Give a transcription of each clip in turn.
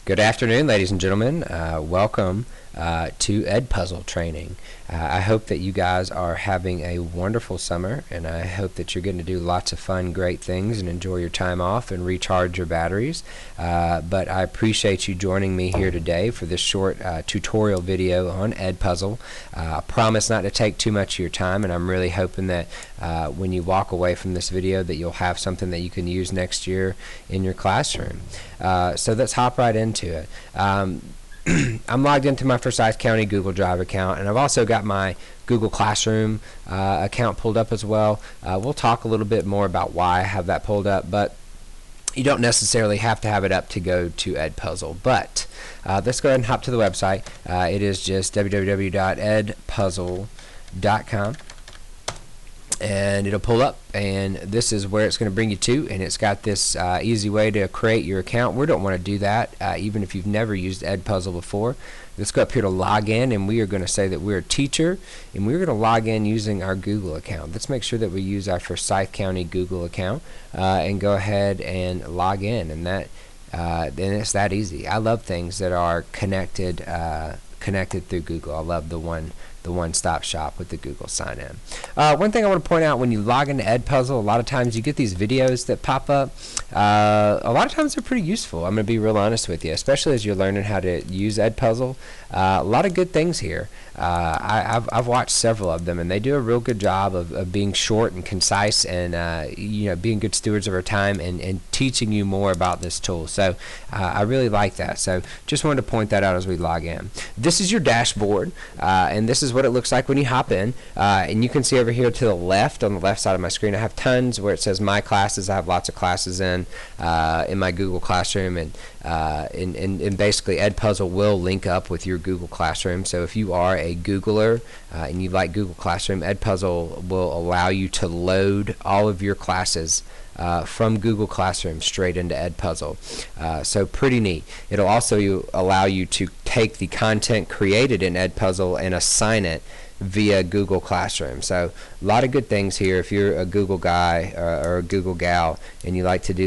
Good afternoon, ladies and gentlemen. Welcome to EdPuzzle training. I hope that you guys are having a wonderful summer, and I hope that you're getting to do lots of fun, great things and enjoy your time off and recharge your batteries. But I appreciate you joining me here today for this short tutorial video on EdPuzzle. I promise not to take too much of your time, and I'm really hoping that when you walk away from this video that you'll have something that you can use next year in your classroom. So let's hop right into it. I'm logged into my Forsyth County Google Drive account, and I've also got my Google Classroom account pulled up as well. We'll talk a little bit more about why I have that pulled up, but you don't necessarily have to have it up to go to EdPuzzle. But let's go ahead and hop to the website. It is just www.edpuzzle.com. And it'll pull up, and this is where it's going to bring you to, and it's got this easy way to create your account. We don't want to do that even if you've never used EdPuzzle before. Let's go up here to log in, and we are going to say that we're a teacher, and we're going to log in using our Google account. Let's make sure that we use our Forsyth County Google account and go ahead and log in, and that then it's that easy. I love things that are connected through Google. I love the one-stop shop with the Google sign-in. One thing I want to point out, when you log into EdPuzzle, a lot of times you get these videos that pop up. A lot of times they're pretty useful. I'm going to be real honest with you, especially as you're learning how to use EdPuzzle. A lot of good things here. I've watched several of them, and they do a real good job of being short and concise, and being good stewards of our time and teaching you more about this tool. So I really like that. So just wanted to point that out as we log in. This is your dashboard, and this is what it looks like when you hop in, and you can see over here to the left, on the left side of my screen, I have tons where it says my classes. I have lots of classes in my Google Classroom, and basically EdPuzzle will link up with your Google Classroom. So if you are a Googler and you like Google Classroom, EdPuzzle will allow you to load all of your classes from Google Classroom straight into EdPuzzle. So pretty neat. It'll also allow you to take the content created in EdPuzzle and assign it via Google Classroom. So a lot of good things here. If you're a Google guy or a Google gal and you like to do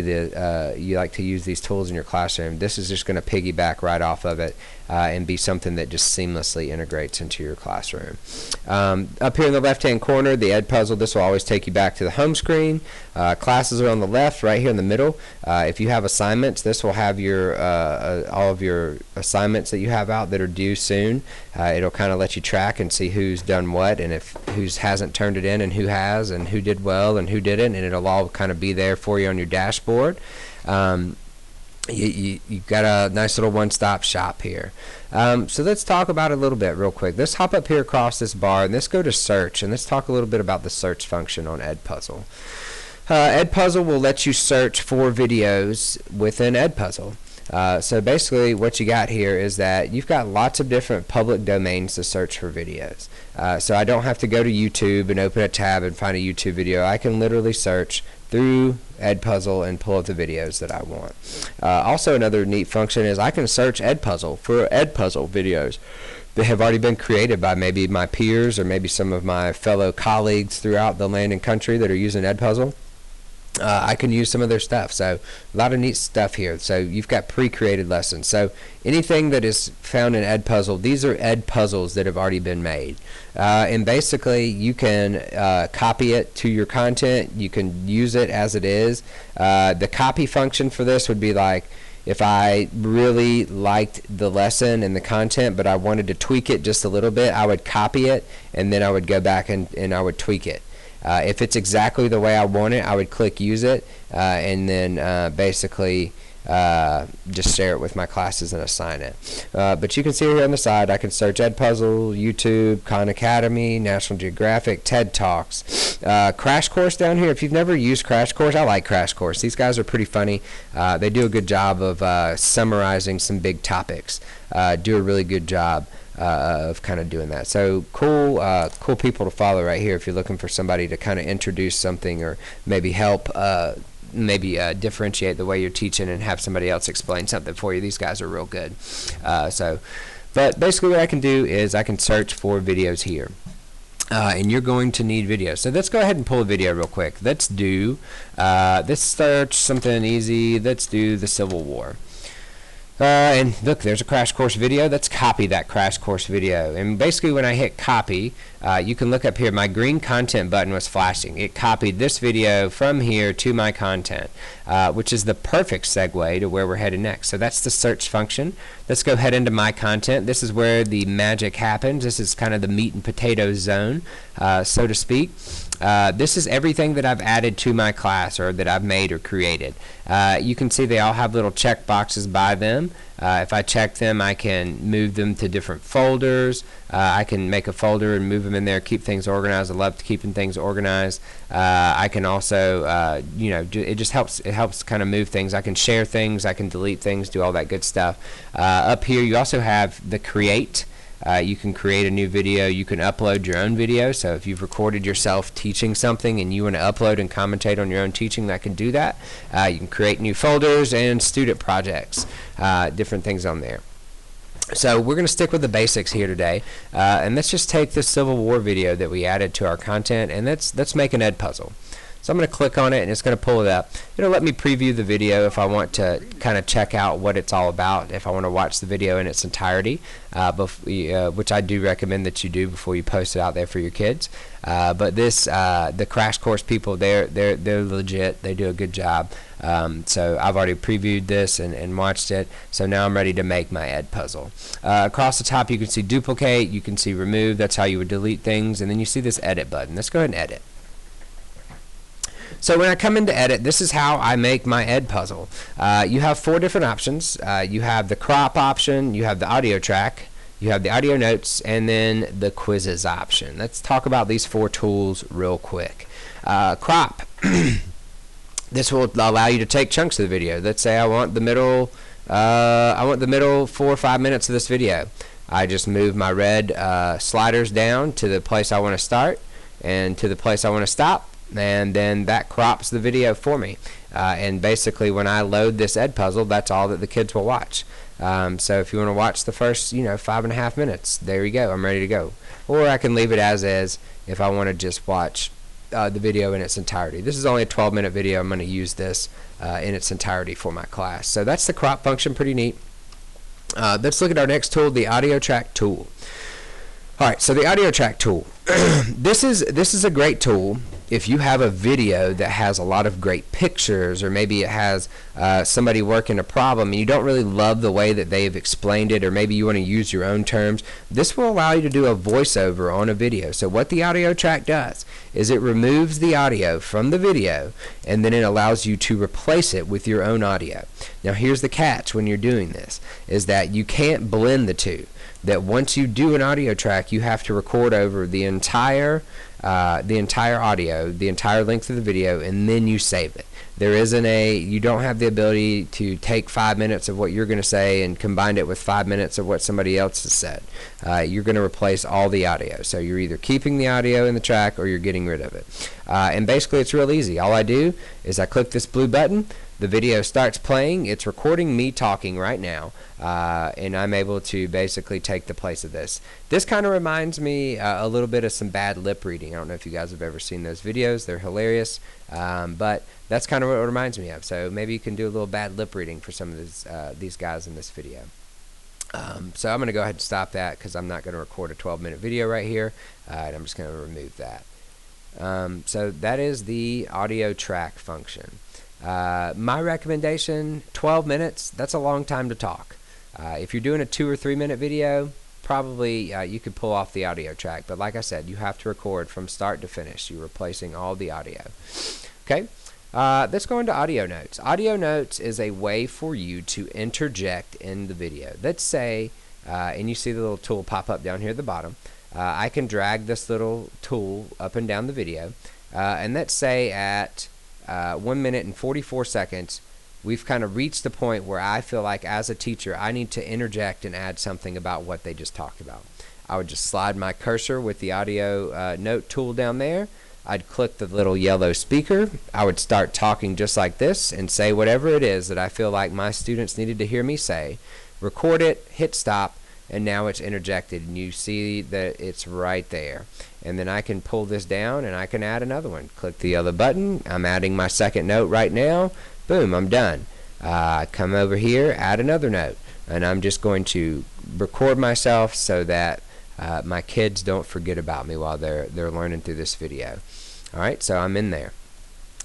you like to use these tools in your classroom, this is just going to piggyback right off of it and be something that just seamlessly integrates into your classroom. Up here in the left-hand corner, the EdPuzzle, this will always take you back to the home screen. Classes are on the left, right here in the middle. If you have assignments, this will have your all of your assignments that you have out that are due soon. It'll kind of let you track and see who's done what, and if who hasn't turned it in and who has, and who did well and who didn't, and it'll all kind of be there for you on your dashboard. You've got a nice little one-stop shop here. So let's talk about it a little bit real quick. Let's hop up here across this bar, and let's go to search, and let's talk a little bit about the search function on EdPuzzle. EdPuzzle will let you search for videos within EdPuzzle. So basically what you got here is that you've got lots of different public domains to search for videos. So I don't have to go to YouTube and open a tab and find a YouTube video. I can literally search through EdPuzzle and pull up the videos that I want. Also, another neat function is I can search EdPuzzle for EdPuzzle videos that have already been created by maybe my peers or maybe some of my fellow colleagues throughout the land and country that are using EdPuzzle. I can use some of their stuff. So a lot of neat stuff here. So you've got pre-created lessons. So anything that is found in EdPuzzle, these are EdPuzzles that have already been made. And basically you can copy it to your content. You can use it as it is. The copy function for this would be like, if I really liked the lesson and the content, but I wanted to tweak it just a little bit, I would copy it, and then I would go back and I would tweak it. If it's exactly the way I want it, I would click use it, and then basically just share it with my classes and assign it. But you can see here on the side, I can search EdPuzzle, YouTube, Khan Academy, National Geographic, TED Talks, Crash Course down here. If you've never used Crash Course, I like Crash Course. These guys are pretty funny. They do a good job of summarizing some big topics. Do a really good job of kind of doing that. So cool people to follow right here if you're looking for somebody to kind of introduce something or maybe help differentiate the way you're teaching and have somebody else explain something for you. These guys are real good. But basically what I can do is I can search for videos here. And you're going to need videos. So let's go ahead and pull a video real quick. Let's search something easy. Let's do the Civil War. And look, there's a crash course video. Let's copy that crash course video. And basically when I hit copy, you can look up here, my green content button was flashing. It copied this video from here to my content, which is the perfect segue to where we're headed next. So that's the search function. Let's go head into my content. This is where the magic happens. This is kind of the meat and potatoes zone, so to speak. This is everything that I've added to my class or that I've made or created. You can see they all have little check boxes by them. If I check them, I can move them to different folders. I can make a folder and move them in there, keep things organized. I love keeping things organized. I can also, you know, it just helps. It helps kind of move things. I can share things. I can delete things. Do all that good stuff. Up here, you also have the create. You can create a new video. You can upload your own video. So if you've recorded yourself teaching something and you want to upload and commentate on your own teaching, that can do that. You can create new folders and student projects, different things on there. So we're going to stick with the basics here today, and let's just take this Civil War video that we added to our content, and let's make an EDpuzzle. So I'm going to click on it and it's going to pull it up. It'll let me preview the video if I want to kind of check out what it's all about, if I want to watch the video in its entirety, which I do recommend that you do before you post it out there for your kids. But this, the crash course people, they're legit. They do a good job. So I've already previewed this and watched it. So now I'm ready to make my EDpuzzle. Across the top you can see duplicate, you can see remove. That's how you would delete things. And then you see this edit button. Let's go ahead and edit. So when I come into edit, this is how I make my EDpuzzle. You have 4 different options. You have the crop option, you have the audio track, you have the audio notes, and then the quizzes option. Let's talk about these 4 tools real quick. Crop. This will allow you to take chunks of the video. Let's say I want the middle 4 or 5 minutes of this video. I just move my red sliders down to the place I want to start and to the place I want to stop, and then that crops the video for me. And basically when I load this EDpuzzle, that's all that the kids will watch. So if you want to watch the first 5.5 minutes, there you go, I'm ready to go. Or I can leave it as is if I want to just watch the video in its entirety. This is only a 12-minute video. I'm going to use this in its entirety for my class. So that's the crop function, pretty neat. Let's look at our next tool, the audio track tool. Alright, so the audio track tool. This is a great tool if you have a video that has a lot of great pictures, or maybe it has somebody working a problem and you don't really love the way that they've explained it, or maybe you want to use your own terms. This will allow you to do a voiceover on a video. So what the audio track does is it removes the audio from the video and then it allows you to replace it with your own audio. Now here's the catch when you're doing this, is that you can't blend the two. That once you do an audio track, you have to record over the entire audio, the entire length of the video, and then you save it. You don't have the ability to take 5 minutes of what you're going to say and combine it with 5 minutes of what somebody else has said. You're going to replace all the audio. So you're either keeping the audio in the track or you're getting rid of it. And basically it's real easy. All I do is I click this blue button. The video starts playing. It's recording me talking right now, and I'm able to basically take the place of this. This kind of reminds me a little bit of some bad lip reading. I don't know if you guys have ever seen those videos. They're hilarious, but that's kind of what it reminds me of. So maybe you can do a little bad lip reading for some of these guys in this video. So I'm going to go ahead and stop that because I'm not going to record a 12-minute video right here, and I'm just going to remove that. So that is the audio track function. My recommendation, 12 minutes, that's a long time to talk. If you're doing a 2 or 3 minute video, probably you could pull off the audio track, but like I said, you have to record from start to finish. You're replacing all the audio. Okay, let's go into audio notes. Audio notes is a way for you to interject in the video. Let's say, and you see the little tool pop up down here at the bottom, I can drag this little tool up and down the video, and let's say at 1 minute and 44 seconds, we've kind of reached the point where I feel like as a teacher I need to interject and add something about what they just talked about. I would just slide my cursor with the audio note tool down there. I'd click the little yellow speaker. I would start talking just like this and say whatever it is that I feel like my students needed to hear me say. Record it, hit stop, and now it's interjected and you see that it's right there. And then I can pull this down and I can add another one. Click the other button. I'm adding my second note right now. Boom, I'm done. Come over here, add another note. and I'm just going to record myself so that my kids don't forget about me while they're learning through this video. Alright, so I'm in there.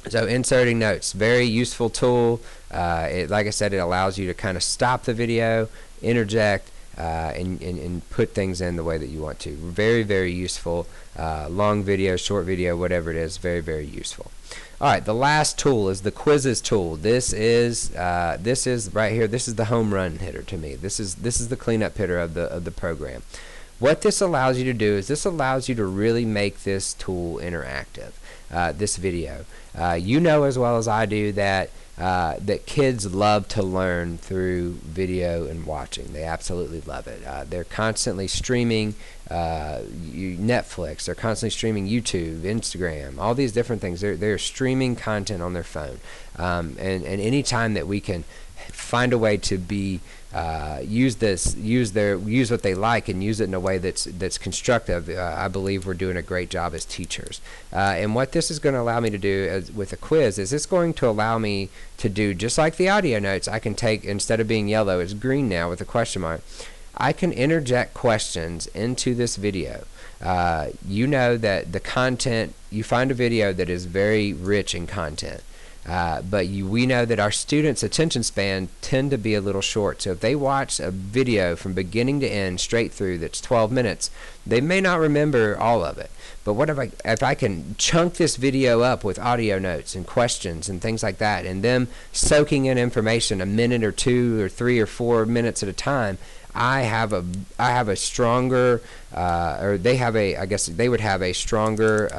So inserting notes, very useful tool. Like I said, it allows you to kind of stop the video, interject, and put things in the way that you want to. Very, very useful. Long video, short video, whatever it is, very, very useful. Alright, the last tool is the quizzes tool. This is right here. This is the home run hitter to me. This is the cleanup hitter of the program. What this allows you to do is this allows you to really make this tool interactive. This video. You know as well as I do that kids love to learn through video and watching. They absolutely love it. They're constantly streaming Netflix. They're constantly streaming YouTube, Instagram, all these different things. They're streaming content on their phone. And any time that we can find a way to be use what they like and use it in a way that's constructive, I believe we're doing a great job as teachers. And what this is going to allow me to do with a quiz is it's going to allow me to do just like the audio notes. I can take, instead of being yellow, it's green now with a question mark. I can interject questions into this video. You know that the content, you find a video that is very rich in content. But we know that our students' attention span tend to be a little short. So if they watch a video from beginning to end straight through that's 12 minutes, they may not remember all of it. But what if I can chunk this video up with audio notes and questions and things like that, and them soaking in information a minute or 2 or 3 or 4 minutes at a time, I have a stronger, or they have I guess they would have a stronger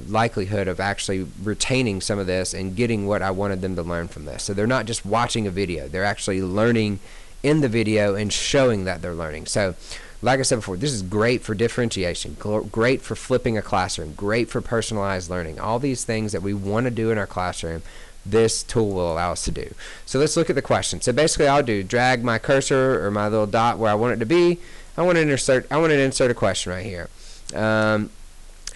likelihood of actually retaining some of this and getting what I wanted them to learn from this. So they're not just watching a video, they're actually learning in the video and showing that they're learning. So like I said before, this is great for differentiation, great for flipping a classroom, great for personalized learning. All these things that we want to do in our classroom, this tool will allow us to do. So let's look at the question. So basically I'll drag my cursor or my little dot where I want it to be. I want to insert a question right here. And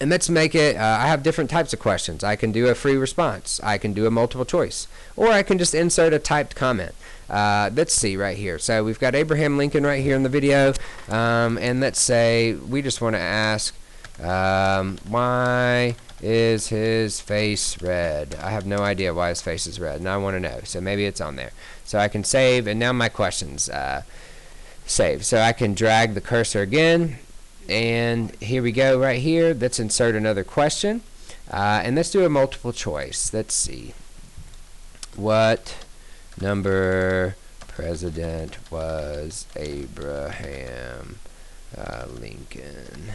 let's make it, I have different types of questions. I can do a free response. I can do a multiple choice. Or I can just insert a typed comment. Let's see right here. So we've got Abraham Lincoln right here in the video. And let's say we just want to ask, why is his face red? I have no idea why his face is red, and I want to know. So maybe it's on there. So I can save, and now my question's saved. So I can drag the cursor again, and here we go right here. Let's insert another question, and let's do a multiple choice. Let's see. What number president was Abraham Lincoln?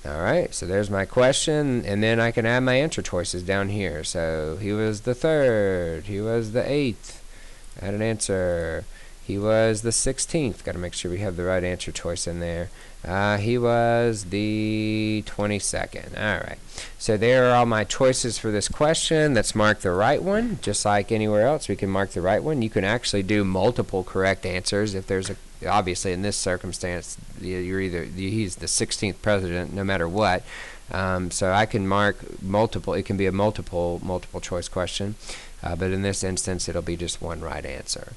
Alright, so there's my question, and then I can add my answer choices down here. So he was the 3rd, he was the 8th, add an answer. He was the 16th, got to make sure we have the right answer choice in there. He was the 22nd. Alright, so there are all my choices for this question. Let's mark the right one. Just like anywhere else, we can mark the right one. You can actually do multiple correct answers if there's obviously in this circumstance he's the 16th president no matter what. So I can mark multiple. It can be a multiple choice question, but in this instance it'll be just one right answer.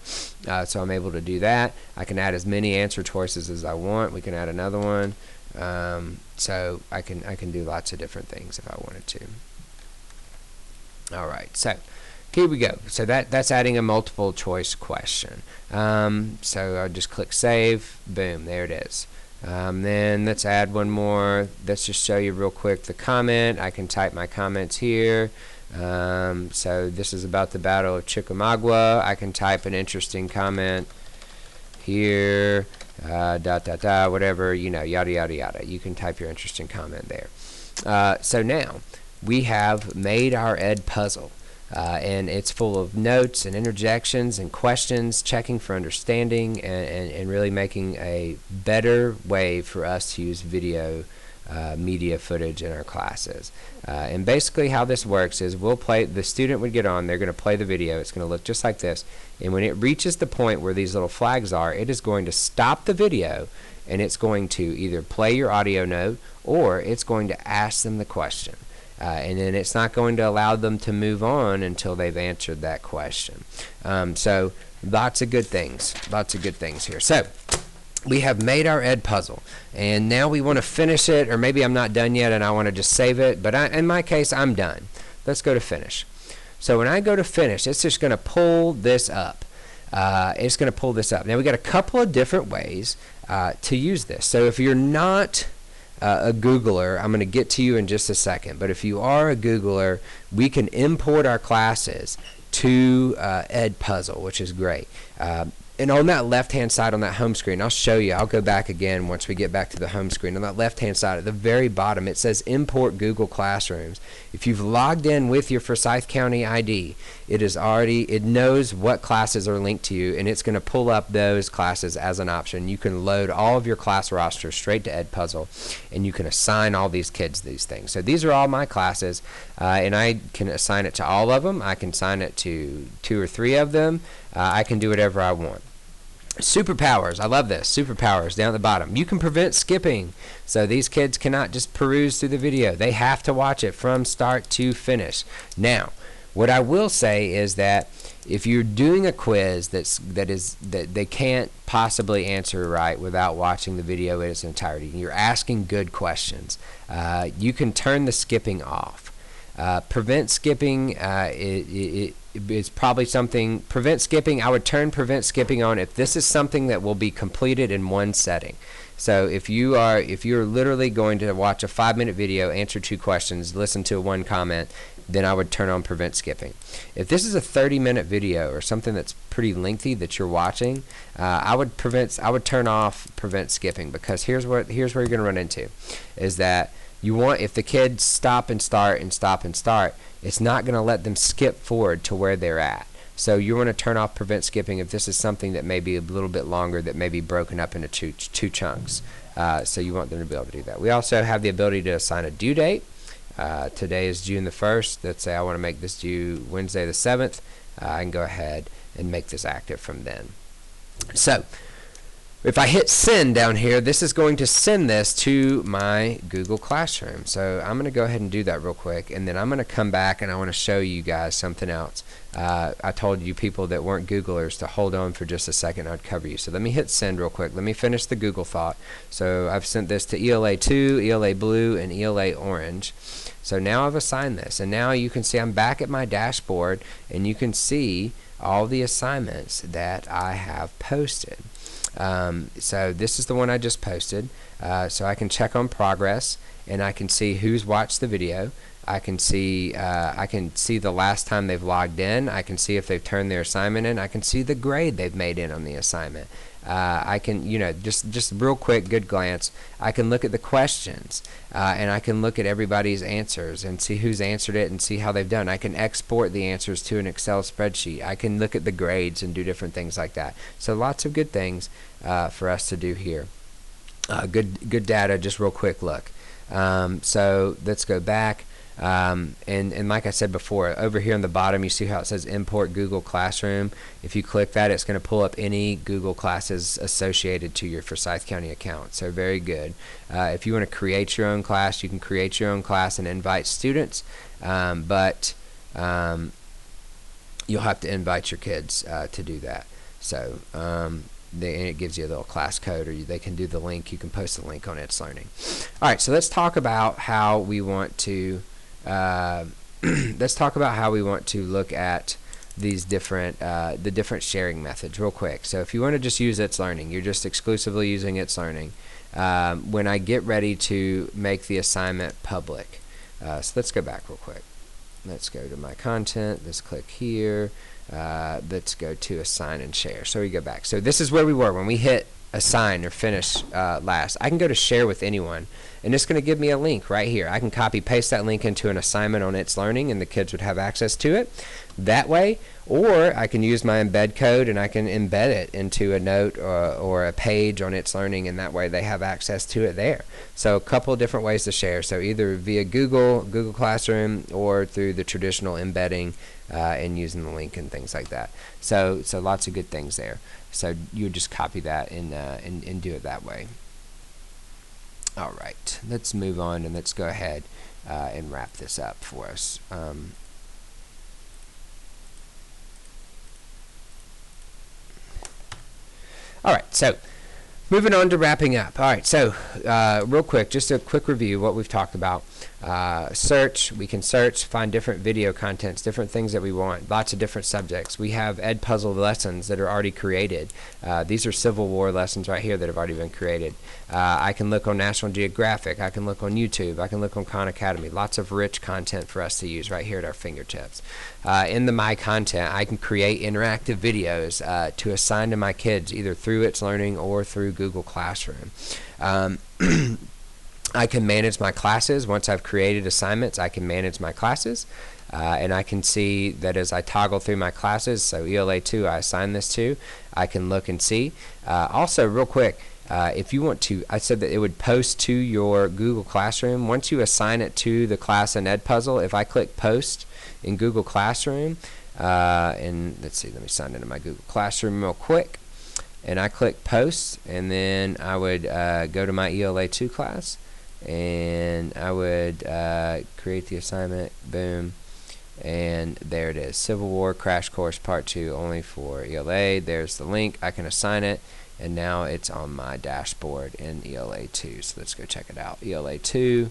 So I'm able to do that. I can add as many answer choices as I want. We can add another one. So I can do lots of different things if I wanted to. Alright, so here we go. So that's adding a multiple choice question. So I'll just click save. Boom, there it is. Then let's add one more. Let's just show you real quick the comment. I can type my comments here. So this is about the Battle of Chickamauga. I can type an interesting comment here. Whatever, yada yada yada. You can type your interesting comment there. So now we have made our EDpuzzle. And it's full of notes and interjections and questions, checking for understanding, and really making a better way for us to use video media footage in our classes. And basically how this works is the student would get on, they're going to play the video, it's going to look just like this, and when it reaches the point where these little flags are, it is going to stop the video, and it's going to either play your audio note, or it's going to ask them the question. And then it's not going to allow them to move on until they've answered that question. So lots of good things here. So we have made our Edpuzzle, and now we want to finish it, or maybe I'm not done yet and I want to just save it, but in my case I'm done. Let's go to finish. So when I go to finish, it's just going to pull this up. It's going to pull this up. Now we got a couple of different ways to use this. So if you're not a Googler, I'm going to get to you in just a second, but if you are a Googler, we can import our classes to Edpuzzle, which is great. And on that left-hand side on that home screen, I'll show you. I'll go back again once we get back to the home screen. On that left-hand side, at the very bottom, it says Import Google Classrooms. If you've logged in with your Forsyth County ID, it knows what classes are linked to you, and it's going to pull up those classes as an option. You can load all of your class rosters straight to Edpuzzle, and you can assign all these kids these things. So these are all my classes, and I can assign it to all of them. I can assign it to 2 or 3 of them. I can do whatever I want. Superpowers, I love this. Superpowers down at the bottom. You can prevent skipping, so these kids cannot just peruse through the video. They have to watch it from start to finish. Now, what I will say is that if you're doing a quiz that they can't possibly answer right without watching the video in its entirety, you're asking good questions, you can turn the skipping off. Prevent skipping, it's probably something. Prevent skipping, I would turn prevent skipping on if this is something that will be completed in one setting. So if you're literally going to watch a 5-minute video, answer 2 questions, listen to 1 comment, then I would turn on prevent skipping. If this is a 30-minute video or something that's pretty lengthy that you're watching, I would turn off prevent skipping, because here's where you're going to run into is that if the kids stop and start and stop and start, it's not going to let them skip forward to where they're at. So you want to turn off prevent skipping if this is something that may be a little bit longer, that may be broken up into two chunks. So you want them to be able to do that. We also have the ability to assign a due date. Today is June the 1st. Let's say I want to make this due Wednesday the 7th. I can go ahead and make this active from then. So if I hit send down here, this is going to send this to my Google Classroom. So I'm going to go ahead and do that real quick, and then I'm going to come back and I want to show you guys something else. I told you people that weren't Googlers to hold on for just a second. I'd cover you. So let me hit send real quick. Let me finish the Google thought. So I've sent this to ELA 2, ELA Blue, and ELA Orange. So now I've assigned this, and now you can see I'm back at my dashboard, and you can see all the assignments that I have posted. So this is the one I just posted, so I can check on progress, and I can see who's watched the video. I can see the last time they've logged in. I can see if they've turned their assignment in. I can see the grade they've made in on the assignment. I can, just real quick, good glance, I can look at the questions, and I can look at everybody's answers and see who's answered it and see how they've done. I can export the answers to an Excel spreadsheet. I can look at the grades and do different things like that. So lots of good things for us to do here. Good data, just real quick look. So let's go back. And like I said before, over here on the bottom you see how it says import Google Classroom. If you click that, it's going to pull up any Google classes associated to your Forsyth County account. So very good. If you want to create your own class, you can create your own class and invite students, but you'll have to invite your kids to do that. So it gives you a little class code, or they can do the link. You can post the link on It's Learning. All right, so let's talk about how we want to look at these different the different sharing methods real quick. So if you want to just use It's Learning, you're just exclusively using It's Learning. When I get ready to make the assignment public, so let's go back real quick. Let's go to my content. Let's click here. Let's go to assign and share. So we go back. So this is where we were when we hit assign or finish last. I can go to share with anyone, and it's going to give me a link right here. I can copy paste that link into an assignment on It's Learning, and the kids would have access to it that way. Or I can use my embed code, and I can embed it into a note or a page on It's Learning, and that way they have access to it there. So a couple of different ways to share. So either via Google Classroom, or through the traditional embedding and using the link and things like that. So lots of good things there. So you would just copy that and do it that way. All right, let's move on, and let's go ahead and wrap this up for us. All right, so moving on to wrapping up. All right, so real quick, just a quick review of what we've talked about. Search, we can search, find different video contents, different things that we want, lots of different subjects. We have EdPuzzle lessons that are already created. These are Civil War lessons right here that have already been created. I can look on National Geographic, I can look on YouTube, I can look on Khan Academy. Lots of rich content for us to use right here at our fingertips. In the My Content, I can create interactive videos to assign to my kids either through It's Learning or through Google Classroom. I can manage my classes. Once I've created assignments, I can manage my classes. And I can see that as I toggle through my classes, so ELA 2 I assign this to, I can look and see. Also, real quick, if you want to, I said that it would post to your Google Classroom. Once you assign it to the class in EdPuzzle, if I click Post in Google Classroom, and let's see, let me sign into my Google Classroom real quick, and I click Post, and then I would go to my ELA 2 class, and I would create the assignment, boom, and there it is, Civil War Crash Course Part 2 only for ELA. There's the link. I can assign it, and now it's on my dashboard in ELA 2. So let's go check it out. ELA 2,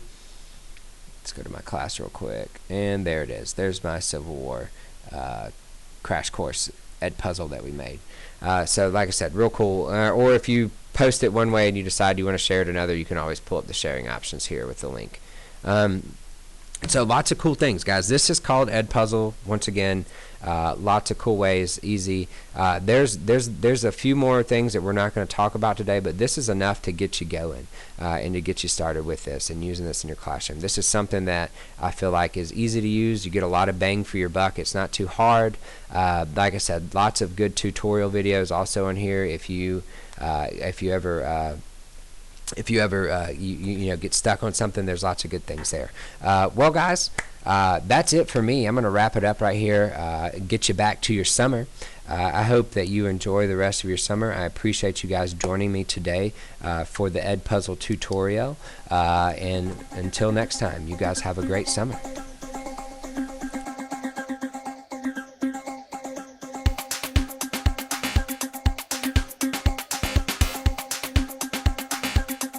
let's go to my class real quick, and there it is. There's my Civil War Crash Course EdPuzzle that we made. So like I said, real cool. Or if you post it one way and you decide you want to share it another, you can always pull up the sharing options here with the link. So lots of cool things, guys. This is called EdPuzzle. Once again, lots of cool ways, easy. There's a few more things that we're not going to talk about today, but this is enough to get you going and to get you started with this and using this in your classroom. This is something that I feel like is easy to use. You get a lot of bang for your buck. It's not too hard. Like I said, lots of good tutorial videos also in here. If you ever you know, get stuck on something, there's lots of good things there. Well, guys, that's it for me. I'm going to wrap it up right here, get you back to your summer. I hope that you enjoy the rest of your summer. I appreciate you guys joining me today for the EdPuzzle tutorial. And until next time, you guys have a great summer.